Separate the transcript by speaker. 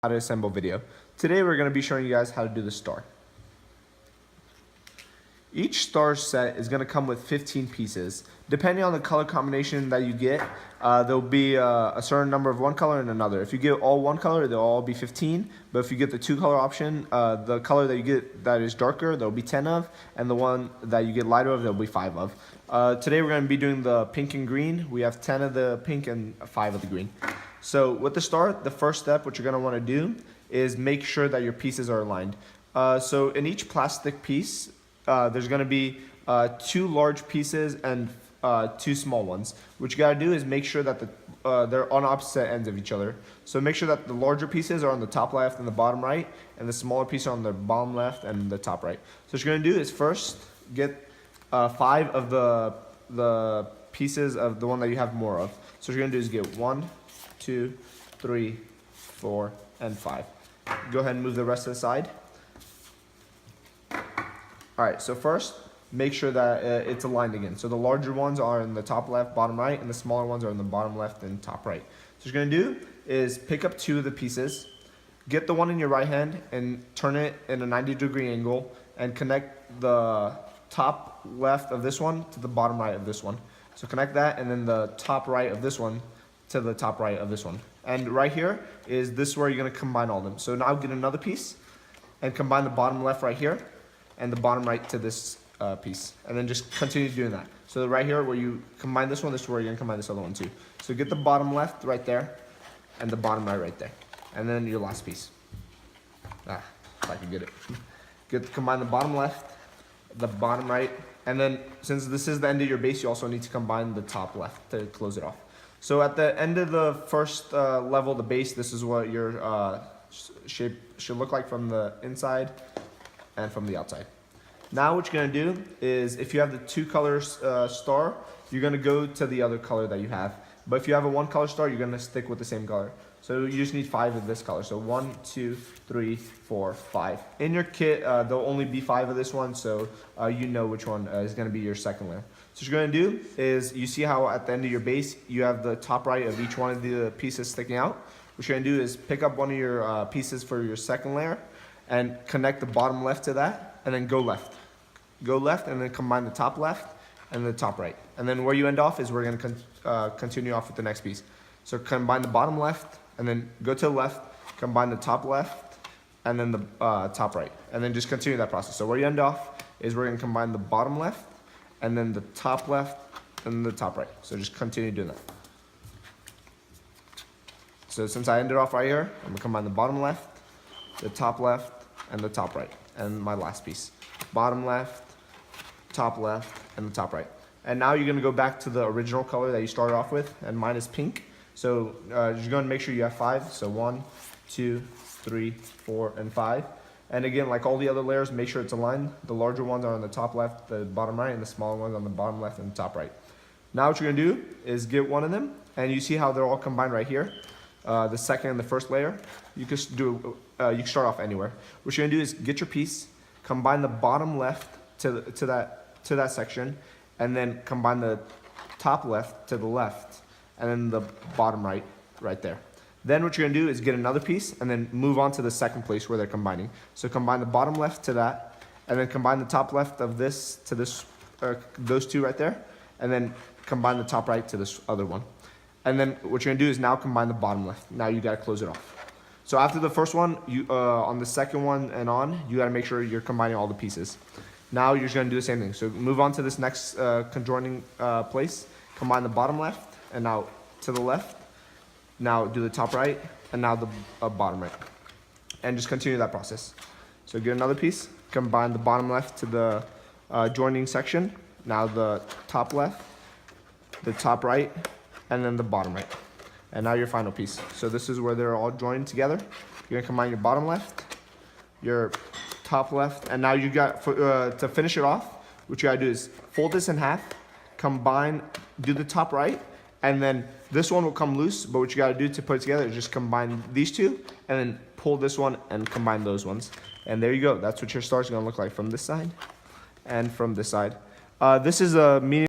Speaker 1: how to assemble video. Today we're going to be showing you guys how to do the star. Each star set is going to come with 15 pieces. Depending on the color combination that you get, there'll be a certain number of one color and another. If you get all one color, they'll all be 15. But if you get the two color option, the color that you get that is darker, there'll be 10 of, and the one that you get lighter of, there'll be 5 of. Today we're going to be doing the pink and green. We have 10 of the pink and 5 of the green. So with the star, the first step, what you're going to want to do is make sure that your pieces are aligned. So in each plastic piece, there's going to be 2 large pieces and 2 small ones. What you got to do is make sure that they're on opposite ends of each other. So make sure that the larger pieces are on the top left and the bottom right, and the smaller pieces are on the bottom left and the top right. So what you're going to do is first get 5 of the pieces of the one that you have more of. So what you're going to do is get 1, 2, 3, 4, and 5. Go ahead and move the rest to the side. Alright, so first, make sure that it's aligned again. So the larger ones are in the top left, bottom right, and the smaller ones are in the bottom left and top right. So what you're going to do is pick up 2 of the pieces, get the one in your right hand, and turn it in a 90-degree angle, and connect the top left of this one to the bottom right of this one. So connect that, and then the top right of this one to the top right of this one. And right here is this where you're going to combine all of them. So now get another piece, and combine the bottom left right here, and the bottom right to this piece, and then just continue doing that. So right here where you combine this one, this is where you're gonna combine this other one too. So get the bottom left right there, and the bottom right there, and then your last piece. If I can get it. Combine the bottom left, the bottom right, and then since this is the end of your base, you also need to combine the top left to close it off. So at the end of the first level, the base, this is what your shape should look like from the inside and from the outside. Now what you're going to do is, if you have the 2 colors star, you're going to go to the other color that you have. But if you have a 1 color star, you're going to stick with the same color. So you just need 5 of this color. So 1, 2, 3, 4, 5. In your kit, there'll only be 5 of this one, so you know which one is going to be your second layer. So what you're going to do is, you see how at the end of your base, you have the top right of each one of the pieces sticking out? What you're going to do is pick up one of your pieces for your second layer, and connect the bottom left to that, and then go left. Go left, and then combine the top left and the top right. And then where you end off is we're going to continue off with the next piece. So combine the bottom left, and then go to the left, combine the top left, and then the top right. And then just continue that process. So where you end off is we're going to combine the bottom left, and then the top left, and the top right. So just continue doing that. So since I ended off right here, I'm going to combine the bottom left, the top left, and the top right, and my last piece. Bottom left, top left, and the top right. And now you're gonna go back to the original color that you started off with, and mine is pink. So you're gonna make sure you have 5. So 1, 2, 3, 4, and 5. And again, like all the other layers, make sure it's aligned. The larger ones are on the top left, the bottom right, and the smaller ones on the bottom left and the top right. Now what you're gonna do is get one of them, and you see how they're all combined right here. The second and the first layer, you can do. You can start off anywhere. What you're gonna do is get your piece, combine the bottom left to that section, and then combine the top left to the left, and then the bottom right there. Then what you're gonna do is get another piece, and then move on to the second place where they're combining. So combine the bottom left to that, and then combine the top left of this to this, those 2 right there, and then combine the top right to this other one. And then what you're gonna do is now combine the bottom left. Now you gotta close it off. So after the first one, on the second one and on, you gotta make sure you're combining all the pieces. Now you're just gonna do the same thing. So move on to this next conjoining place. Combine the bottom left, and now to the left. Now do the top right, and now the bottom right. And just continue that process. So get another piece, combine the bottom left to the joining section. Now the top left, the top right, and then the bottom right. And now your final piece. So this is where they're all joined together. You're gonna combine your bottom left, your top left, and now you got, to finish it off, what you gotta do is fold this in half, combine, do the top right, and then this one will come loose, but what you gotta do to put it together is just combine these 2, and then pull this one and combine those ones. And there you go. That's what your star is gonna look like from this side and from this side. This is a medium